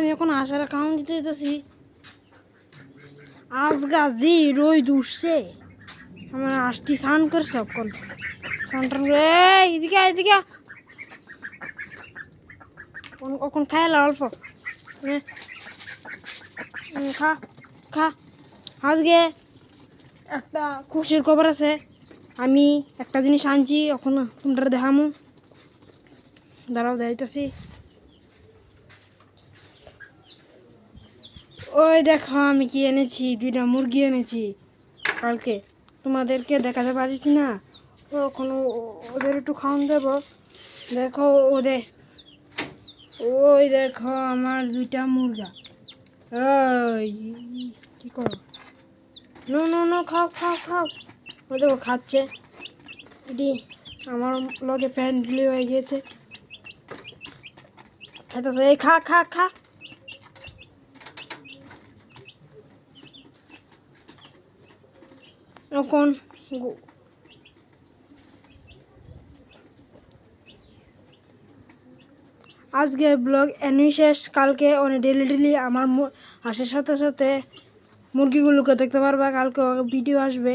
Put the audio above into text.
আমি এখন আসার কাউন্ট দিতে দিতেছি। আজ গাছি রোদ উঠছে, আমার আষ্টি স্নান করে সবক্ষণ স্নান টান করে এদিকে এদিকে কখন খাইলা অল্প খা খা। আজকে একটা খুশির খবর আছে, আমি একটা জিনিস আনছি, এখন তোমরা দেখামু, দাঁড়াও দেখাইতেছি। ওই দেখো আমি কি এনেছি, 2টা মুরগি এনেছি কালকে, তোমাদেরকে দেখাতে পারছি না, এখন ওদের একটু খাওয়ান দেবো। দেখো ওই দেখো আমার 2টা মুরগা। ওই কি করো, নো নো নো, খাও খাও খাও। ওই দেখো খাচ্ছে, এটি আমার লগে ফ্রেন্ডলি হয়ে গিয়েছে, খাইতেছে। এই খা খা খা। এখন আজকে ব্লগ এনে শেষ, কালকে অনেক ডেলি আমার আসার সাথে সাথে মুরগিগুলোকে দেখতে পারবা, কালকে ভিডিও আসবে।